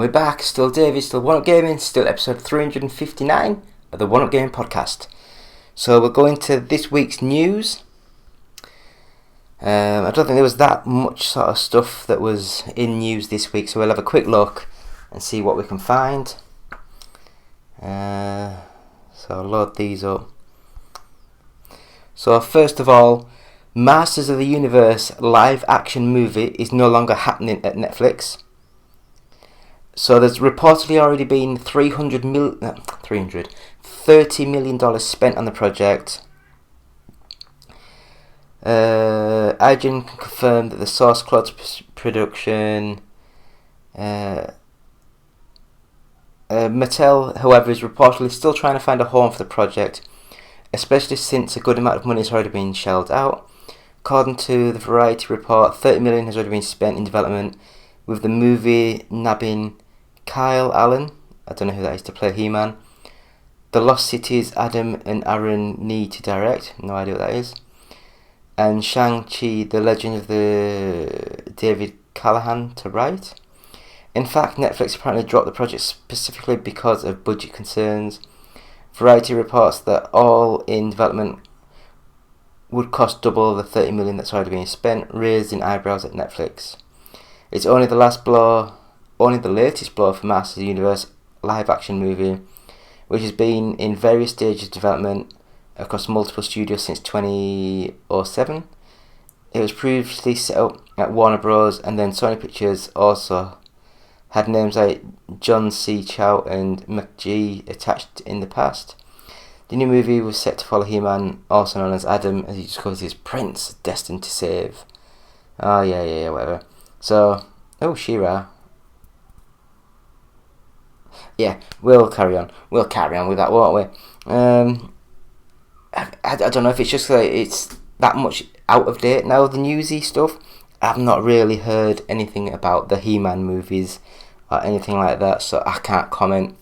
we're back, still David, still One Up Gaming, still episode 359 of the One Up Gaming podcast. So we're going to this week's news. I don't think there was that much sort of stuff that was in news this week, so we'll have a quick look and see what we can find. So I'll load these up. So first of all, Masters of the Universe live action movie is no longer happening at Netflix. So there's reportedly already been $30 million spent on the project. OUG confirmed that the source code production. Mattel, however, is reportedly still trying to find a home for the project, especially since a good amount of money has already been shelled out. According to the Variety report, $30 million has already been spent in development, with the movie nabbing Kyle Allen, I don't know who that is, to play He-Man. The Lost Cities, Adam and Aaron Nee to direct, no idea what that is. And Shang-Chi, The Legend of the David Callahan to write. In fact, Netflix apparently dropped the project specifically because of budget concerns. Variety reports that all in development would cost double the $30 million that's already been spent, raising eyebrows at Netflix. It's only the latest blow for Masters of the Universe live action movie, which has been in various stages of development across multiple studios since 2007. It was previously set up at Warner Bros. And then Sony Pictures also had names like John C. Chow and McGee attached in the past. The new movie was set to follow He-Man, also known as Adam, as he discovers his prince destined to save. Oh yeah, whatever. So, She-Ra. Yeah, we'll carry on with that, won't we? I don't know if it's just like it's that much out of date now, the newsy stuff. I've not really heard anything about the He-Man movies or anything like that, so I can't comment.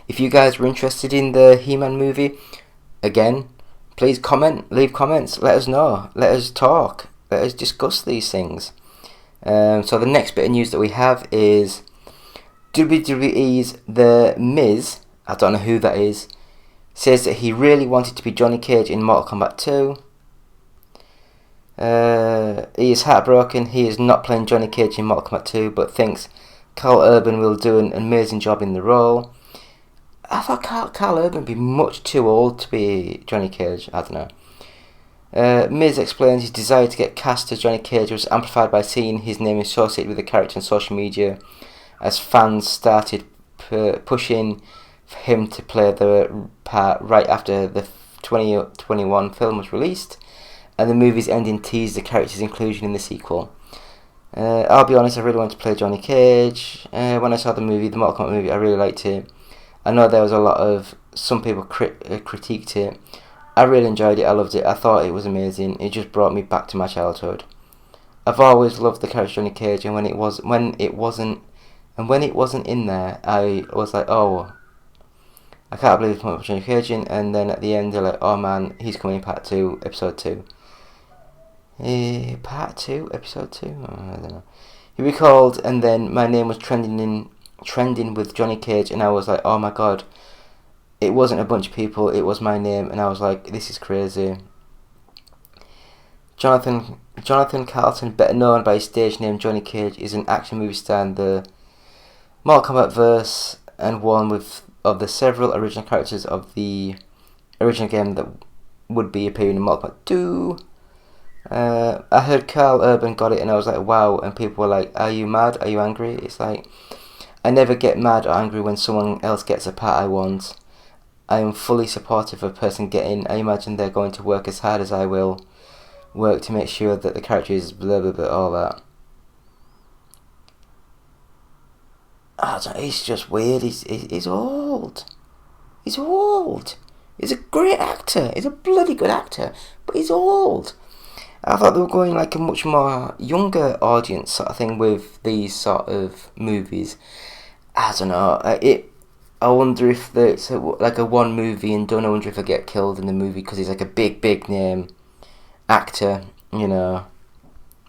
If you guys were interested in the He-Man movie, again, please leave comments, let us know, let us talk, let us discuss these things. So the next bit of news that we have is WWE's The Miz, I don't know who that is, says that he really wanted to be Johnny Cage in Mortal Kombat 2. He is heartbroken. He is not playing Johnny Cage in Mortal Kombat 2, but thinks Carl Urban will do an amazing job in the role. I thought Carl Urban would be much too old to be Johnny Cage. I don't know. Miz explains his desire to get cast as Johnny Cage was amplified by seeing his name associated with the character on social media, as fans started pushing for him to play the part right after the 2021 film was released, and the movie's ending teased the character's inclusion in the sequel. I'll be honest, I really wanted to play Johnny Cage. When I saw the Mortal Kombat movie, I really liked it. I know there was a lot of, some people critiqued it. I really enjoyed it, I loved it, I thought it was amazing. It just brought me back to my childhood. I've always loved the character Johnny Cage, and when it wasn't in there, I was like, oh, I can't believe it's not Johnny Cage in. And then at the end, they're like, oh man, he's coming in part 2, episode 2. Part 2, episode 2? Oh, I don't know. He recalled, and then my name was trending with Johnny Cage, and I was like, oh my god, it wasn't a bunch of people, it was my name, and I was like, this is crazy. Jonathan Carlton, better known by his stage name Johnny Cage, is an action movie star in the Mortal Kombat verse and one of the several original characters of the original game that would be appearing in Mortal Kombat 2. I heard Carl Urban got it and I was like, wow, and people were like, are you mad? Are you angry? It's like, I never get mad or angry when someone else gets a part I want. I am fully supportive of a person getting. I imagine they're going to work as hard as I will work to make sure that the character is blah blah blah, all that. It's just weird. He's old. He's old. He's a great actor. He's a bloody good actor, but he's old. I thought they were going like a much more younger audience sort of thing with these sort of movies. I don't know. I wonder if it's like a one movie and done. I wonder if I get killed in the movie because he's like a big name actor, you know.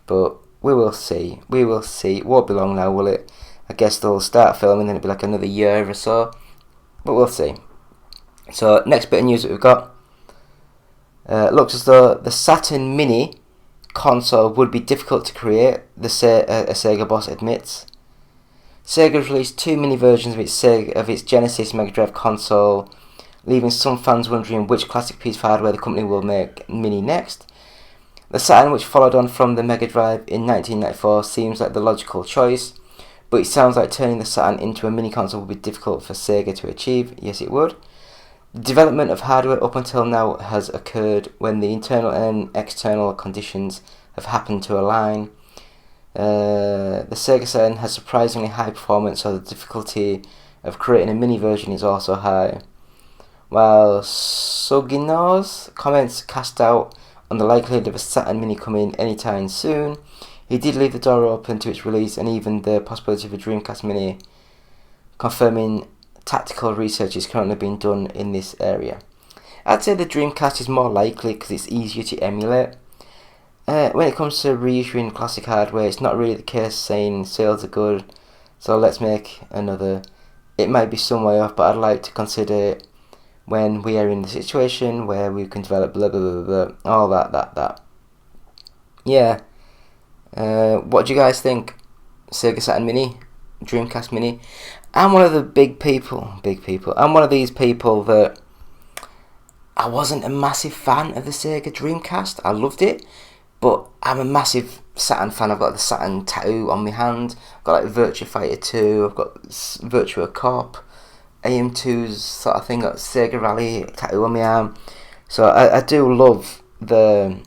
But we will see. It won't be long now, will it? I guess they'll start filming, then it'll be like another year or so, but we'll see. So next bit of news that we've got, looks as though the Saturn Mini console would be difficult to create, a Sega boss admits. Sega has released 2 mini versions of its Genesis Mega Drive console, leaving some fans wondering which classic piece of hardware the company will make Mini next. The Saturn, which followed on from the Mega Drive in 1994, seems like the logical choice, but it sounds like turning the Saturn into a mini console would be difficult for Sega to achieve. Yes, it would. The development of hardware up until now has occurred when the internal and external conditions have happened to align. The Sega Saturn has surprisingly high performance, so the difficulty of creating a mini version is also high. While Sugino's comments cast doubt on the likelihood of a Saturn Mini coming anytime soon, he did leave the door open to its release and even the possibility of a Dreamcast Mini, confirming tactical research is currently being done in this area. I'd say the Dreamcast is more likely because it's easier to emulate. When it comes to reissuing classic hardware, it's not really the case saying sales are good, so let's make another. It might be some way off, but I'd like to consider it when we are in the situation where we can develop blah blah blah blah, all that. Yeah. What do you guys think? Sega Saturn Mini, Dreamcast Mini? I'm one of the big people. I'm one of these people that I wasn't a massive fan of the Sega Dreamcast. I loved it, but I'm a massive Saturn fan. I've got the Saturn tattoo on my hand. I've got like Virtua Fighter 2. I've got Virtua Cop, AM2's sort of thing. Got Sega Rally tattoo on my arm. So I do love the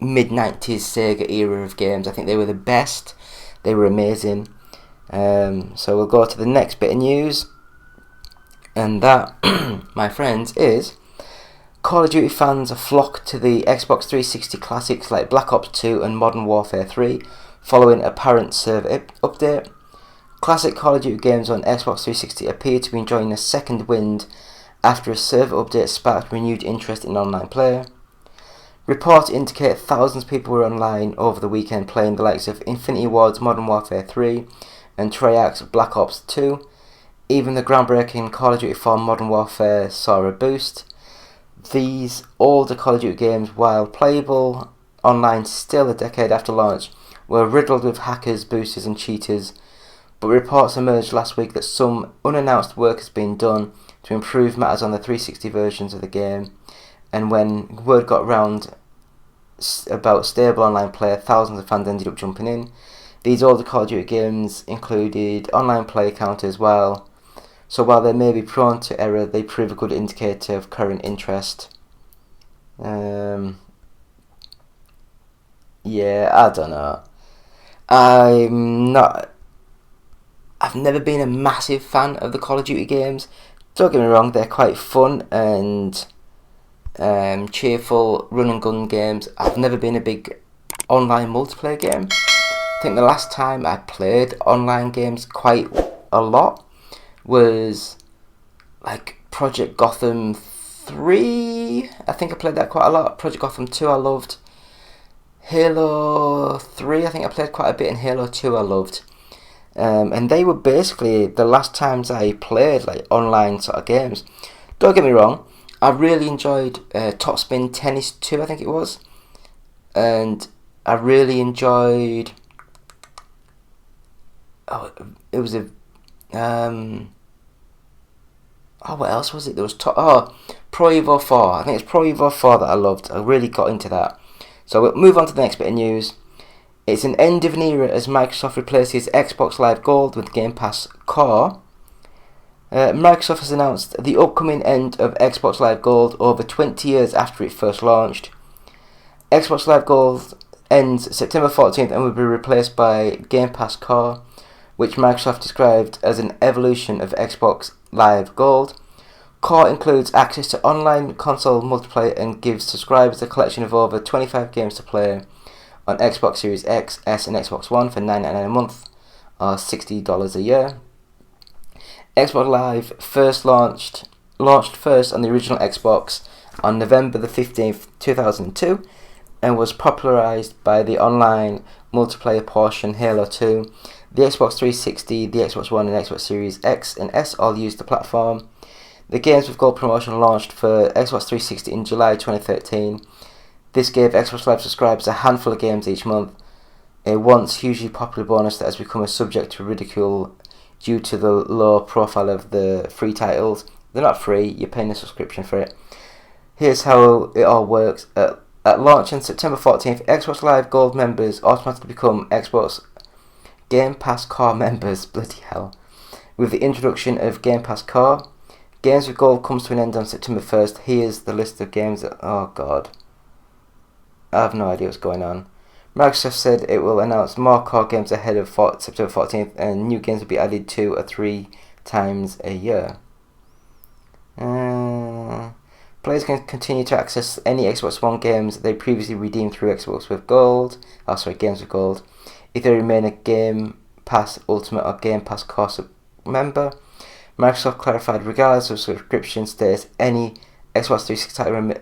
mid-90s Sega era of games. I think they were the best. They were amazing. So we'll go to the next bit of news, and that, my friends, is Call of Duty fans flock to the Xbox 360 classics like Black Ops 2 and Modern Warfare 3 following apparent server update. Classic Call of Duty games on Xbox 360 appear to be enjoying a second wind after a server update sparked renewed interest in online play. Reports indicate thousands of people were online over the weekend playing the likes of Infinity Ward's Modern Warfare 3 and Treyarch's Black Ops 2. Even the groundbreaking Call of Duty 4 Modern Warfare saw a boost. These older Call of Duty games, while playable online still a decade after launch, were riddled with hackers, boosters and cheaters, but reports emerged last week that some unannounced work has been done to improve matters on the 360 versions of the game, and when word got round about stable online play, thousands of fans ended up jumping in. These older Call of Duty games included online play counters, while they may be prone to error, they prove a good indicator of current interest. Yeah, I don't know. I've never been a massive fan of the Call of Duty games. Don't get me wrong, they're quite fun and cheerful run and gun games. I've never been a big online multiplayer game. I think the last time I played online games quite a lot was like Project Gotham 3. I think I played that quite a lot. Project Gotham 2 I loved. Halo 3 I think I played quite a bit, and Halo 2 I loved. And they were basically the last times I played like online sort of games. Don't get me wrong, I really enjoyed Top Spin Tennis 2 I think it was. And I really enjoyed... what else was it? There was Pro Evo 4. I think it's Pro Evo 4 that I loved. I really got into that. So we'll move on to the next bit of news. It's an end of an era as Microsoft replaces Xbox Live Gold with Game Pass Core. Microsoft has announced the upcoming end of Xbox Live Gold over 20 years after it first launched. Xbox Live Gold ends September 14th and will be replaced by Game Pass Core, which Microsoft described as an evolution of Xbox Live Gold. Core includes access to online console multiplayer and gives subscribers a collection of over 25 games to play on Xbox Series X, S and Xbox One for $9.99 a month or $60 a year. Xbox Live first launched first on the original Xbox on November the 15th, 2002 and was popularized by the online multiplayer portion Halo 2. The Xbox 360, the Xbox One and Xbox Series X and S all use the platform. The Games with Gold promotion launched for Xbox 360 in July 2013. This gave Xbox Live subscribers a handful of games each month, a once hugely popular bonus that has become a subject to ridicule due to the low profile of the free titles. They're not free, you're paying a subscription for it. Here's how it all works. At launch on September 14th, Xbox Live Gold members automatically become Xbox Game Pass Core members. Bloody hell. With the introduction of Game Pass Core, Games with Gold comes to an end on September 1st. Here's the list of games that... Oh god. I have no idea what's going on. Microsoft said it will announce more core games ahead of September 14th, and new games will be added 2 or 3 times a year. Players can continue to access any Xbox One games they previously redeemed through Xbox with Gold. Games with Gold. If they remain a Game Pass Ultimate or Game Pass Core member. Microsoft clarified, regardless of subscription status, any Xbox 360 title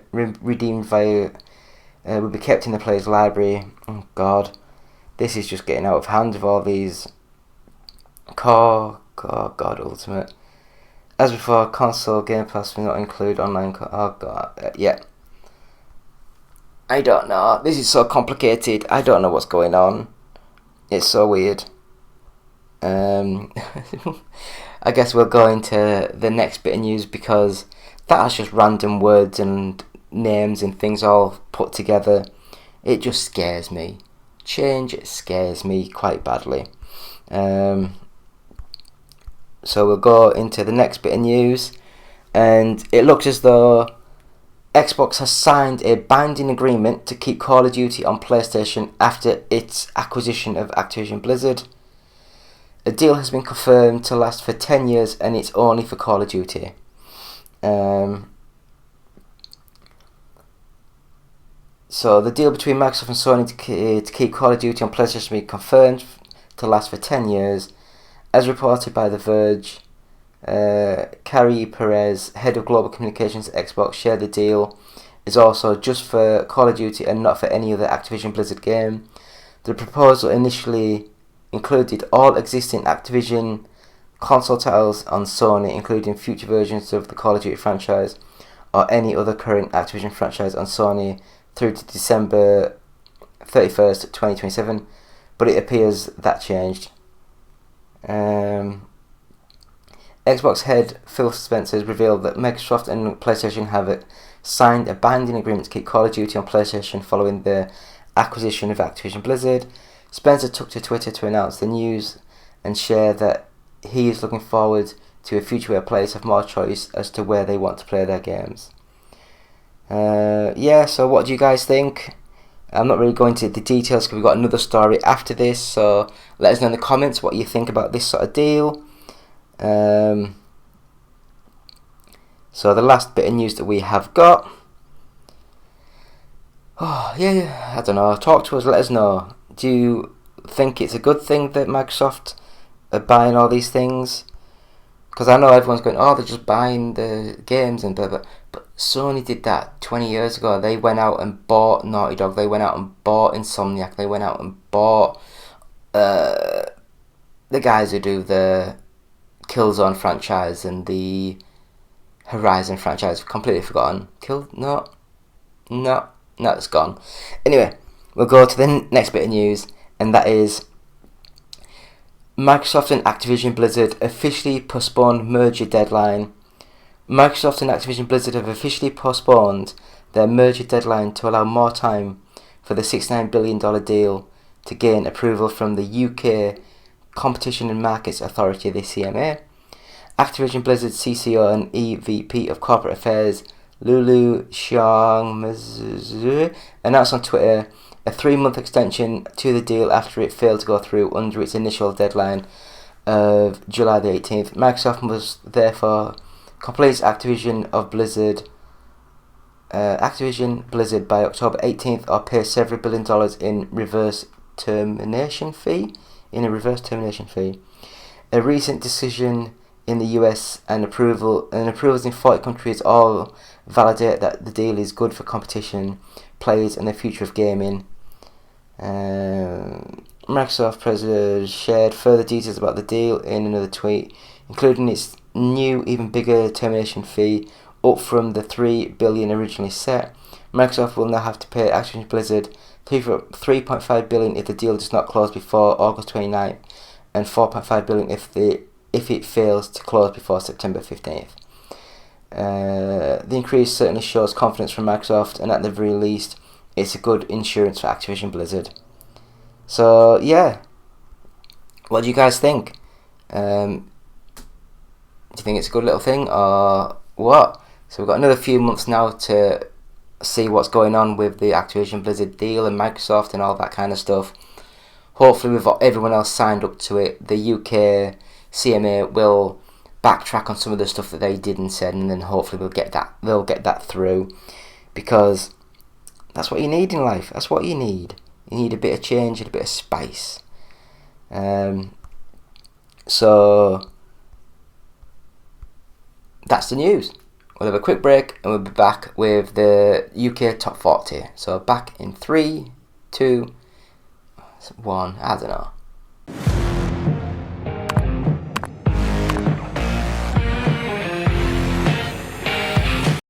redeemed via will be kept in the player's library. Oh god, this is just getting out of hand with all these Core, God, Ultimate. As before, console Game Pass will not include online. Oh god, yeah. I don't know. This is so complicated. I don't know what's going on. It's so weird. I guess we'll go into the next bit of news because that has just random words and names and things all put together. It just scares me. Change scares me quite badly. So we'll go into the next bit of news, and it looks as though Xbox has signed a binding agreement to keep Call of Duty on PlayStation after its acquisition of Activision Blizzard. A deal has been confirmed to last for 10 years, and it's only for Call of Duty. So the deal between Microsoft and Sony to keep Call of Duty on PlayStation has been confirmed to last for 10 years. As reported by The Verge, Carrie Perez, head of global communications at Xbox, shared the deal is also just for Call of Duty and not for any other Activision Blizzard game. The proposal initially included all existing Activision console titles on Sony, including future versions of the Call of Duty franchise or any other current Activision franchise on Sony through to December 31st, 2027, but it appears that changed. Xbox head Phil Spencer has revealed that Microsoft and PlayStation have signed a binding agreement to keep Call of Duty on PlayStation following the acquisition of Activision Blizzard. Spencer took to Twitter to announce the news and share that he is looking forward to a future where players have more choice as to where they want to play their games. So what do you guys think? I'm not really going into the details because we've got another story after this, so let us know in the comments what you think about this sort of deal. So the last bit of news that we have got, I don't know, talk to us, let us know. Do you think it's a good thing that Microsoft are buying all these things? Because I know everyone's going, they're just buying the games and blah blah. But Sony did that 20 years ago. They went out and bought Naughty Dog. They went out and bought Insomniac. They went out and bought the guys who do the Killzone franchise and the Horizon franchise. Completely forgotten. No, it's gone. Anyway, we'll go to the next bit of news, and that is Microsoft and Activision Blizzard officially postponed merger deadline. Microsoft and Activision Blizzard have officially postponed their merger deadline to allow more time for the $69 billion deal to gain approval from the UK Competition and Markets Authority, the CMA. Activision Blizzard CCO and EVP of Corporate Affairs Lulu Xiangmazu announced on Twitter a 3-month extension to the deal after it failed to go through under its initial deadline of July the 18th. Microsoft must therefore complete Activision Blizzard by October 18th or pay several $1 billion in reverse termination fee. A recent decision in the US and approvals in 40 countries all validate that the deal is good for competition, players and the future of gaming. Microsoft president shared further details about the deal in another tweet, including its new, even bigger termination fee, up from the $3 billion originally set. Microsoft will now have to pay Activision Blizzard $3.5 billion if the deal does not close before August 29th, and $4.5 billion if it fails to close before September 15th. The increase certainly shows confidence from Microsoft, and at the very least, it's a good insurance for Activision Blizzard. So yeah, what do you guys think? Do you think it's a good little thing or what? So we've got another few months now to see what's going on with the Activision Blizzard deal and Microsoft and all that kind of stuff. Hopefully we've got everyone else signed up to it. The UK CMA will backtrack on some of the stuff that they did and said, and then hopefully they'll get that through, because that's what you need in life. That's what you need. You need a bit of change and a bit of spice. So that's the news. We'll have a quick break and we'll be back with the UK Top 40. So back in 3, 2, 1, I don't know.